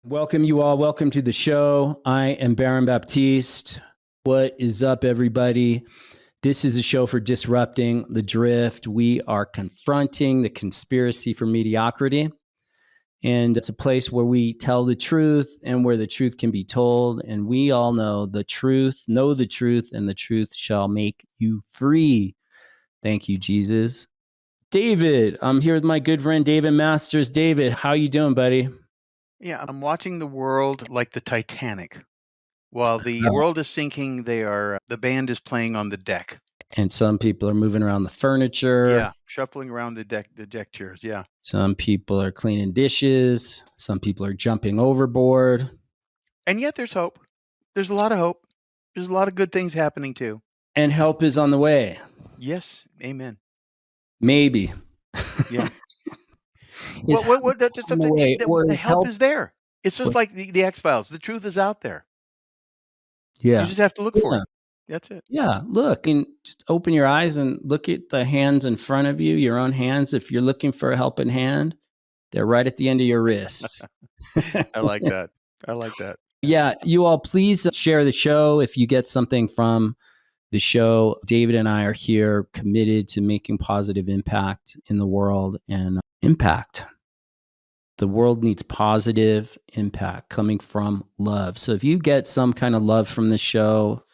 Welcome you all. Welcome to the show. I am Baron Baptiste. What is up, everybody? This is a show for disrupting the drift. We are confronting the conspiracy for mediocrity. And it's a place where we tell the truth and where the truth can be told. And we all know the truth, and the truth shall make you free. Thank you, Jesus. David, I'm here with my good friend, David Masters. David, how you doing, buddy? Yeah, I'm watching the world like the Titanic. While the world is sinking, the band is playing on the deck. And some people are moving around the furniture. Yeah, shuffling around the deck chairs. Yeah. Some people are cleaning dishes. Some people are jumping overboard. And yet there's hope. There's a lot of hope. There's a lot of good things happening too. And help is on the way. Yes. Amen. Maybe. Yeah. The help is there. It's just like the X-Files. The truth is out there. Yeah. You just have to look for it. That's it. Yeah. Look, and just open your eyes and look at the hands in front of you, your own hands. If you're looking for a helping hand, they're right at the end of your wrist. I like that. I like that. Yeah. You all, please share the show if you get something from the show. David and I are here committed to making positive impact in the world and impact. The world needs positive impact coming from love. So if you get some kind of love from the show,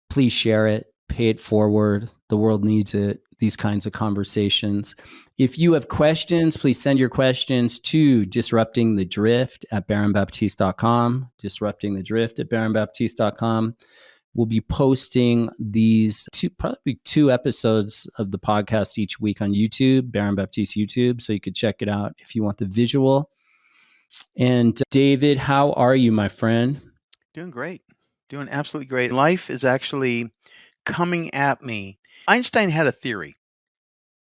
please share it, pay it forward. The world needs it, these kinds of conversations. If you have questions, please send your questions to disruptingthedrift@baronbaptiste.com, disruptingthedrift@baronbaptiste.com. We'll be posting these probably two episodes of the podcast each week on YouTube, Baron Baptiste YouTube, so you could check it out if you want the visual. And David, how are you, my friend? Doing great. Doing absolutely great. Life is actually coming at me. Einstein had a theory,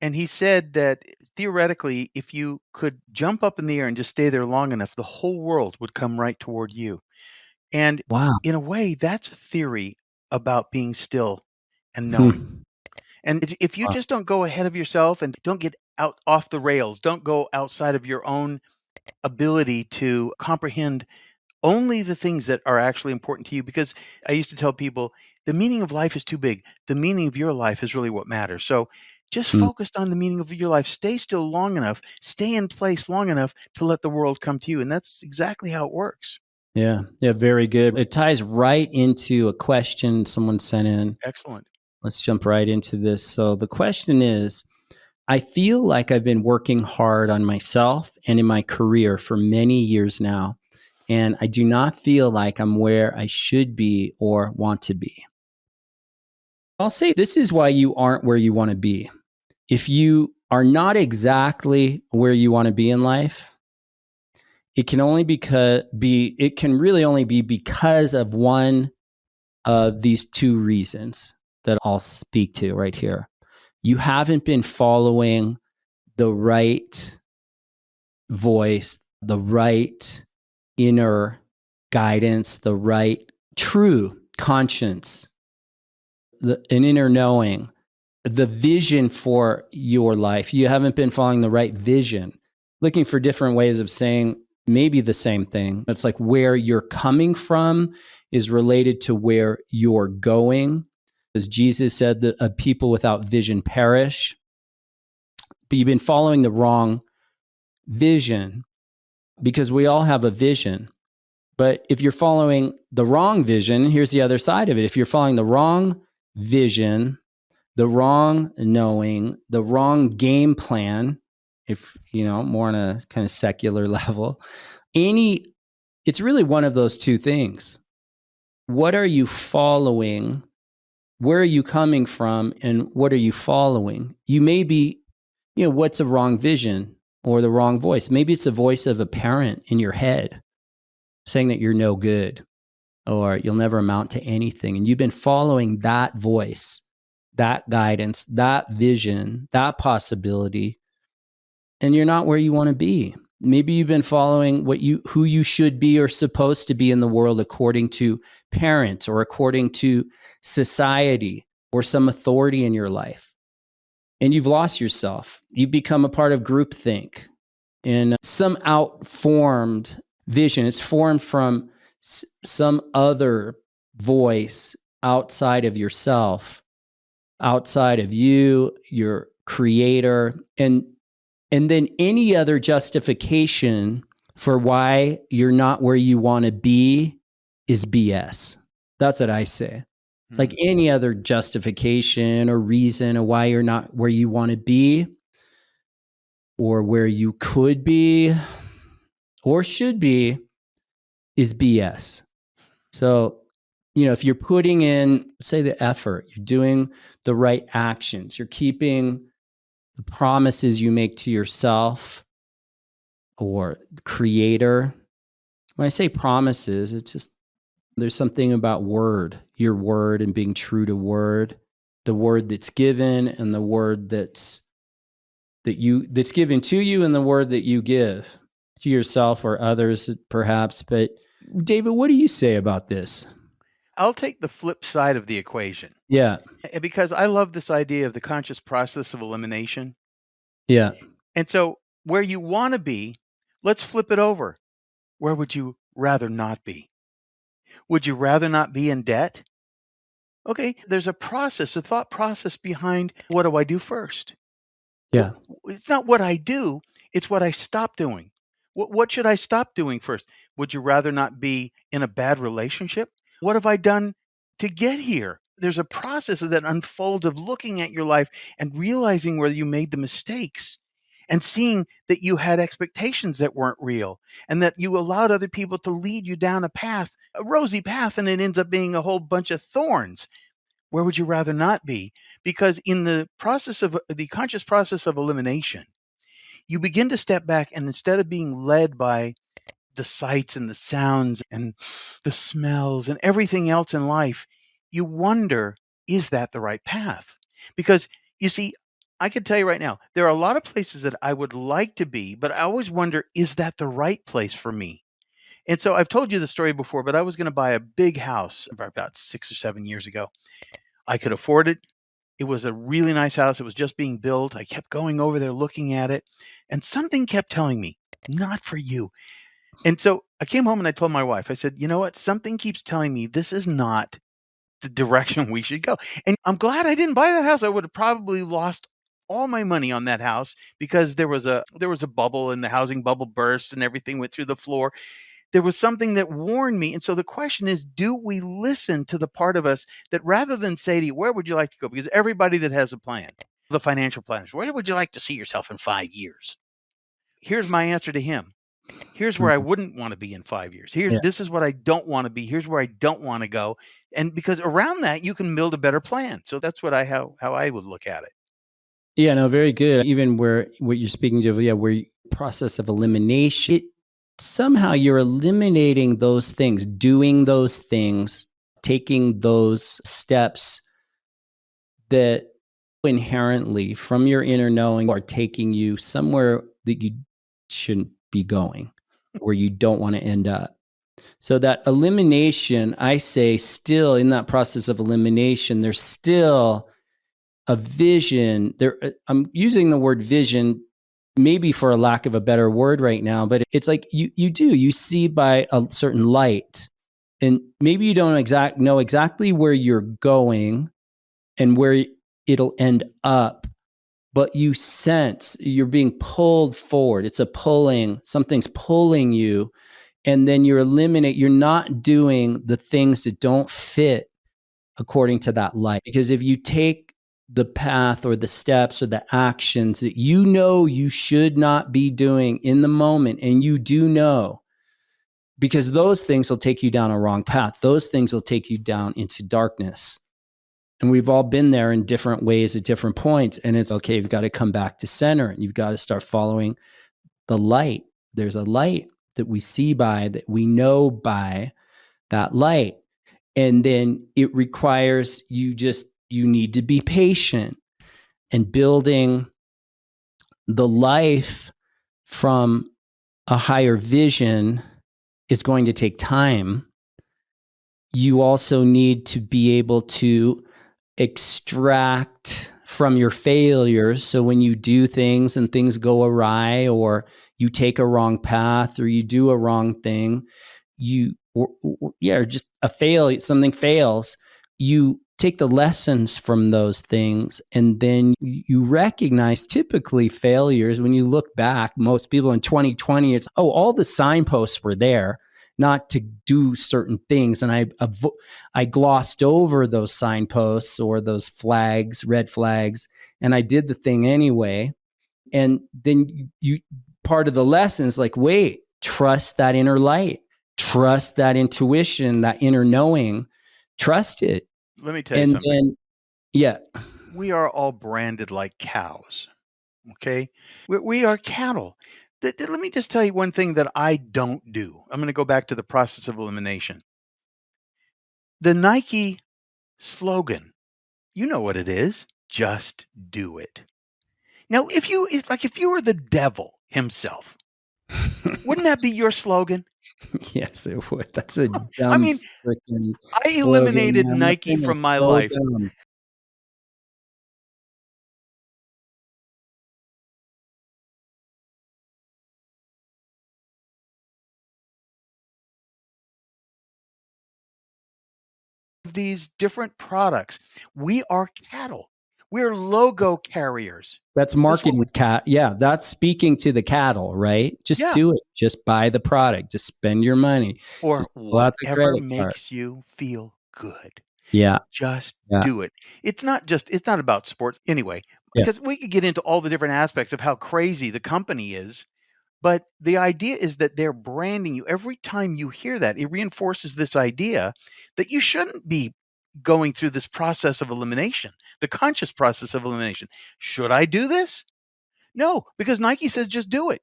and he said that theoretically, if you could jump up in the air and just stay there long enough, the whole world would come right toward you. And Wow. in a way, that's a theory about being still and knowing. And if you just don't go ahead of yourself and don't get out off the rails, don't go outside of your own ability to comprehend only the things that are actually important to you, because I used to tell people the meaning of life is too big. The meaning of your life is really what matters. So just focus on the meaning of your life. Stay still long enough, stay in place long enough to let the world come to you. And that's exactly how it works. Yeah, very good. It ties right into a question someone sent in. Excellent. Let's jump right into this. So the question is, I feel like I've been working hard on myself and in my career for many years now, and I do not feel like I'm where I should be or want to be. I'll say this is why you aren't where you want to be. If you are not exactly where you want to be in life, it can really only be because of one of these two reasons that I'll speak to right here. You haven't been following the right voice, the right inner guidance, the right true conscience, an inner knowing, the vision for your life. You haven't been following the right vision, looking for different ways of saying maybe the same thing. It's like where you're coming from is related to where you're going. As Jesus said, that a people without vision perish. But you've been following the wrong vision, because we all have a vision. But if you're following the wrong vision, here's the other side of it. If you're following the wrong vision, the wrong knowing, the wrong game plan, if, more on a kind of secular level, it's really one of those two things. What are you following? Where are you coming from? And what are you following? You may be, what's a wrong vision or the wrong voice? Maybe it's a voice of a parent in your head saying that you're no good or you'll never amount to anything. And you've been following that voice, that guidance, that vision, that possibility, and you're not where you want to be. Maybe you've been following who you should be or supposed to be in the world according to parents or according to society or some authority in your life. And you've lost yourself. You've become a part of groupthink in some outformed vision. It's formed from some other voice outside of yourself, outside of you, your creator, and then any other justification for why you're not where you want to be is BS. That's what I say. Like any other justification or reason of why you're not where you want to be or where you could be or should be is BS. So, if you're putting in, say, the effort, you're doing the right actions, you're keeping the promises you make to yourself or the creator. When I say promises, it's just there's something about your word and being true to word, the word that's given and the word that's given to you and the word that you give to yourself or others perhaps. But David, what do you say about this? I'll take the flip side of the equation. Yeah. Because I love this idea of the conscious process of elimination. Yeah. And so where you want to be, let's flip it over. Where would you rather not be? Would you rather not be in debt? Okay, there's a process, a thought process behind what do I do first? Yeah. It's not what I do, it's what I stop doing. What should I stop doing first? Would you rather not be in a bad relationship? What have I done to get here? There's a process that unfolds of looking at your life and realizing where you made the mistakes and seeing that you had expectations that weren't real and that you allowed other people to lead you down a path, a rosy path, and it ends up being a whole bunch of thorns. Where would you rather not be? Because in the process of the conscious process of elimination, you begin to step back and instead of being led by the sights and the sounds and the smells and everything else in life, you wonder, is that the right path? Because you see, I can tell you right now, there are a lot of places that I would like to be, but I always wonder, is that the right place for me? And so I've told you the story before, but I was going to buy a big house about 6 or 7 years ago. I could afford it. It was a really nice house. It was just being built. I kept going over there looking at it, and something kept telling me, not for you. And so I came home and I told my wife, I said, you know what? Something keeps telling me this is not the direction we should go. And I'm glad I didn't buy that house. I would have probably lost all my money on that house because there was a bubble and the housing bubble burst and everything went through the floor. There was something that warned me. And so the question is, do we listen to the part of us that rather than say to you, where would you like to go? Because everybody that has a plan, the financial planners, where would you like to see yourself in 5 years? Here's my answer to him. Here's where I Mhm. wouldn't want to be in 5 years. Yeah. This is what I don't want to be. Here's where I don't want to go. And because around that, you can build a better plan. So that's how I would look at it. Yeah, no, very good. Even where what you're speaking to, yeah, where process of elimination, somehow you're eliminating those things, doing those things, taking those steps that inherently from your inner knowing are taking you somewhere that you shouldn't be going, where you don't want to end up. So that elimination, I say, still in that process of elimination, there's still a vision there. I'm using the word vision maybe for a lack of a better word right now, but it's like you see by a certain light, and maybe you don't know exactly where you're going and where it'll end up, but you sense you're being pulled forward. It's a pulling, something's pulling you, and then you're not doing the things that don't fit according to that light. Because if you take the path or the steps or the actions that you should not be doing in the moment, and you do know, because those things will take you down a wrong path. Those things will take you down into darkness. And we've all been there in different ways at different points. And it's okay, you've got to come back to center and you've got to start following the light. There's a light that we see by, that we know by that light. And then it requires you need to be patient, and building the life from a higher vision is going to take time. You also need to be able to extract from your failures. So when you do things and things go awry, or you take a wrong path, or you do a wrong thing, or just a fail, something fails, you take the lessons from those things, and then you recognize typically failures. When you look back, most people in 2020, it's, oh, all the signposts were there not to do certain things, and I glossed over those signposts or those flags, red flags, and I did the thing anyway. And then you part of the lesson is like, wait, trust that inner light, trust that intuition, that inner knowing, trust it. Let me tell you And something. then, yeah, We are all branded like cows. Okay, we are cattle. Let me just tell you one thing that I don't do. I'm going to go back to the process of elimination. The Nike slogan, you know what it is. Just do it. Now, if you were the devil himself, wouldn't that be your slogan? yes, it would. That's a I dumb mean, freaking I slogan, eliminated man. That Nike thing from is my so life. dumb. These different products. We are cattle. We're logo carriers. That's That's what marketing we, cat. Yeah, that's speaking to the cattle, right? Just yeah. do it. Just buy the product. Just spend your money. Or Just pull out the whatever credit card. makes you feel good. Yeah, Just yeah, do it. It's not about sports anyway, yeah. because we could get into all the different aspects of how crazy the company is, but the idea is that they're branding you. Every time you hear that, it reinforces this idea that you shouldn't be going through this process of elimination, the conscious process of elimination. Should I do this? No, because Nike says just do it.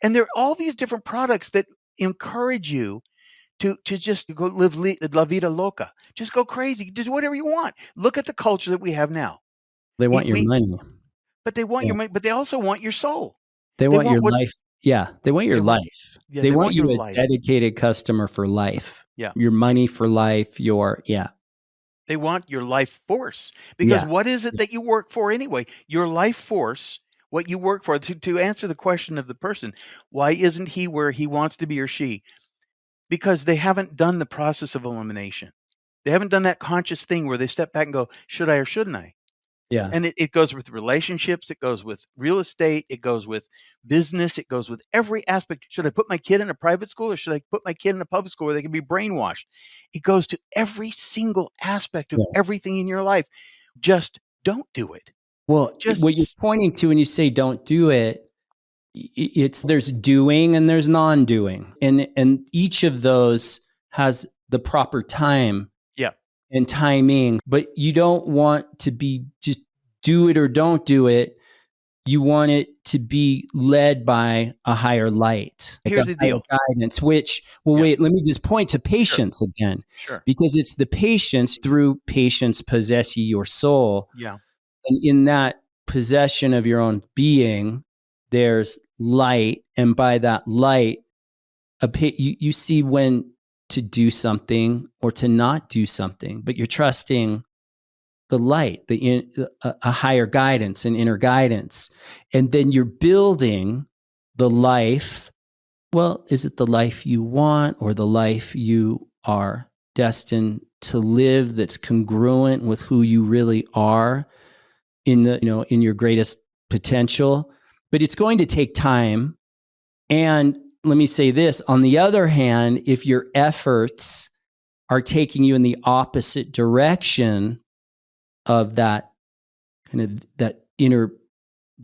And there are all these different products that encourage you to just go live la vida loca. Just go crazy. Just do whatever you want. Look at the culture that we have now. They want It, your we money. but they want Yeah. your money, but they also want your soul. They They want want your what's life. Yeah, they want your they want life. yeah, They they want want your you a life. dedicated customer for life. Yeah. Your money for life. Your yeah, They want your life force. Because yeah, what is it yeah, that you work for anyway? Your life force, what you work for. To answer the question of the person, why isn't he where he wants to be or she? Because they haven't done the process of elimination. They haven't done that conscious thing where they step back and go, should I or shouldn't I? yeah, And it goes with relationships, it goes with real estate, it goes with business, it goes with every aspect. Should I put my kid in a private school or should I put my kid in a public school where they can be brainwashed? It goes to every single aspect of yeah. everything in your life. Just don't do it. Well, Just what you're pointing to when you say don't do it, it's there's doing and there's non-doing, and each of those has the proper time yeah. and timing. But you don't want to be just do it or don't do it. You want it to be led by a higher light, like a Here's the higher deal. guidance, which, well, Yeah. wait, let me just point to Sure. patience again, Sure. because it's the patience. Through patience possess ye your soul. Yeah. And in that possession of your own being, there's light. And by that light, you see when to do something or to not do something, but you're trusting the light, a higher guidance, an inner guidance. And then you're building the life. Well, is it the life you want or the life you are destined to live that's congruent with who you really are in your greatest potential? But it's going to take time. And let me say this, on the other hand, if your efforts are taking you in the opposite direction of that kind of that inner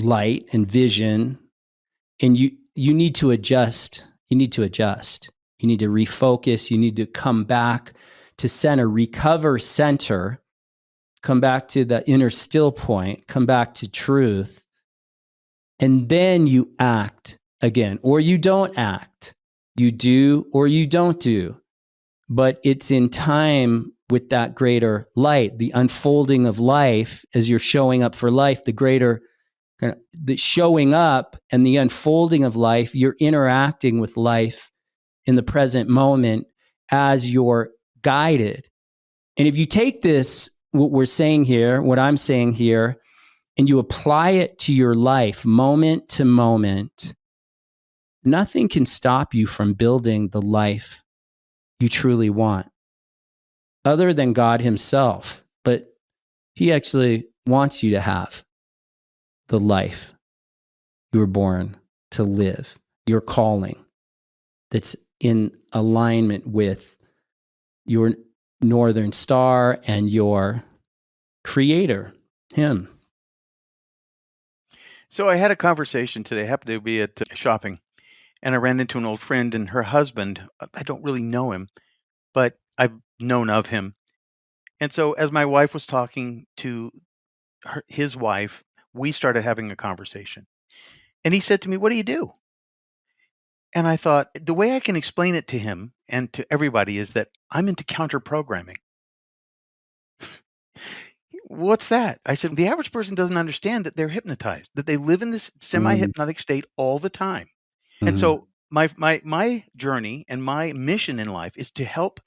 light and vision, and you need to adjust, you need to refocus, you need to come back to center, recover center, come back to the inner still point, come back to truth, and then you act again, or you don't act. You do or you don't do. But it's in time with that greater light, the unfolding of life as you're showing up for life, the greater kind of the showing up and the unfolding of life, you're interacting with life in the present moment as you're guided. And if you take this what we're saying here, what I'm saying here, and you apply it to your life moment to moment, nothing can stop you from building the life you truly want other than God himself. But he actually wants you to have the life you were born to live, your calling that's in alignment with your Northern Star and your creator, him. So I had a conversation today. I happened to be at shopping, and I ran into an old friend and her husband. I don't really know him, but I've known of him. And so as my wife was talking to his wife, we started having a conversation. And he said to me, "What do you do?" And I thought, the way I can explain it to him and to everybody is that I'm into counter programming. What's that? I said, the average person doesn't understand that they're hypnotized, that they live in this Mm, semi-hypnotic state all the time. And mhm, so my journey and my mission in life is to help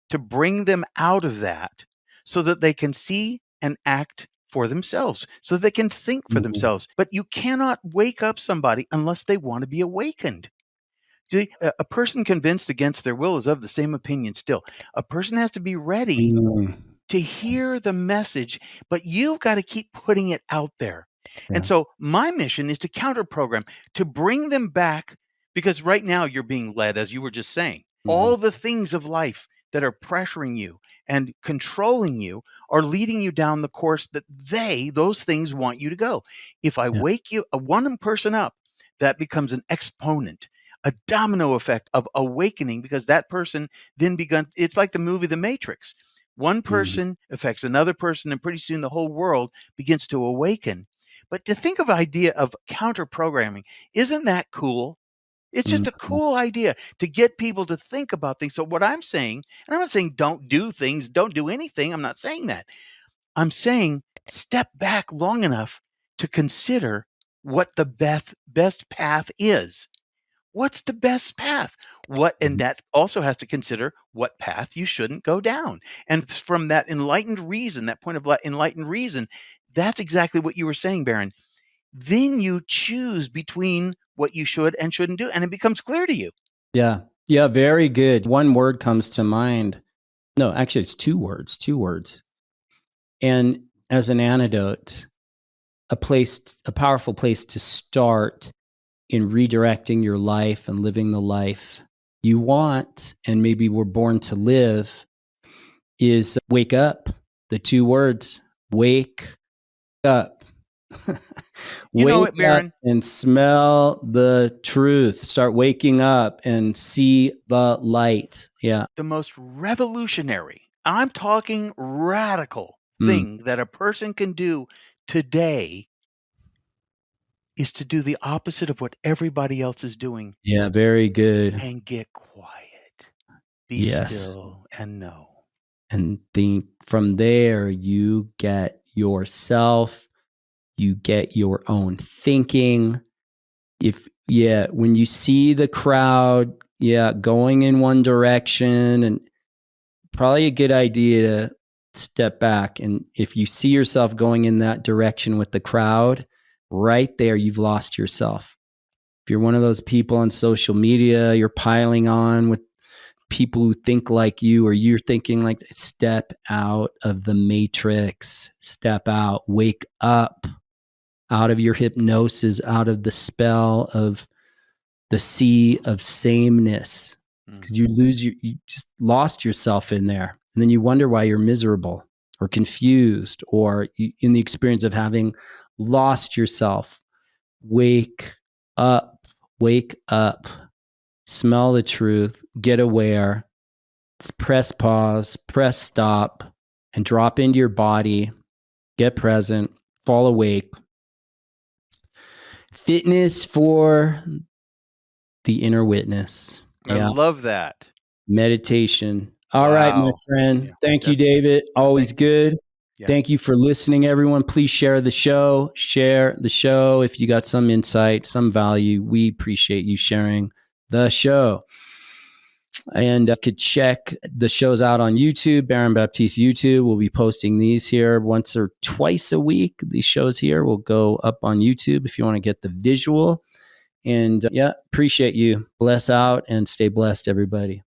to bring them out of that so that they can see and act for themselves, so they can think for mhm, themselves. But you cannot wake up somebody unless they want to be awakened. See, a person convinced against their will is of the same opinion still. A person has to be ready mm, to hear the message, but you've got to keep putting it out there. And yeah. so my mission is to counter program, to bring them back, because right now you're being led, as you were just saying, Mhm, all the things of life that are pressuring you and controlling you are leading you down the course that those things want you to go. If I yeah. wake you, a one person up, that becomes an exponent, a domino effect of awakening, because that person then begun. It's like the movie The Matrix. One Mhm, person affects another person, and pretty soon the whole world begins to awaken. But to think of idea of counter programming, isn't that cool? It's just a mhm, cool idea to get people to think about things. So what I'm saying, and I'm not saying don't do things, don't do anything. I'm not saying that. I'm saying step back long enough to consider what the best path is. What's the best path? And mhm. that also has to consider what path you shouldn't go down. And from that enlightened reason, that point of enlightened reason, that's exactly what you were saying, Baron. Then you choose between what you should and shouldn't do, and it becomes clear to you. Yeah. Yeah, very good. One word comes to mind. No, actually, it's two words, two words. And as an antidote, a powerful place to start in redirecting your life and living the life you want and maybe were born to live is wake up. The two words, wake up. You know Wake it, up Baron. and smell the truth. Start waking up and see the light. Yeah. The most revolutionary, I'm talking radical Mm. thing that a person can do today is to do the opposite of what everybody else is doing Yeah. Very good. and get quiet. Be Yes. still and know. And think from there, you get yourself, you get your own thinking. Yeah, when you see the crowd, yeah, going in one direction, and probably a good idea to step back. And if you see yourself going in that direction with the crowd, right there, you've lost yourself. If you're one of those people on social media, you're piling on with people who think like you, or you're thinking like, step out of the matrix, step out, wake up out of your hypnosis, out of the spell of the sea of sameness, because Mhm. you just lost yourself in there. And then you wonder why you're miserable or confused or in the experience of having lost yourself. Wake up, wake up, smell the truth, get aware, press pause, press stop, and drop into your body, get present, fall awake. Fitness for the inner witness. I Yeah. love that. Meditation. All right, my Wow. friend. Yeah, Thank you, definitely. David. Always Thank you. good. Yeah. Thank you for listening, everyone. Please share the show. Share the show if you got some insight, some value. We appreciate you sharing the show. And could check the shows out on YouTube, Baron Baptiste YouTube. We'll be posting these here once or twice a week. These shows here will go up on YouTube if you want to get the visual. And yeah, appreciate you. Bless out and stay blessed, everybody.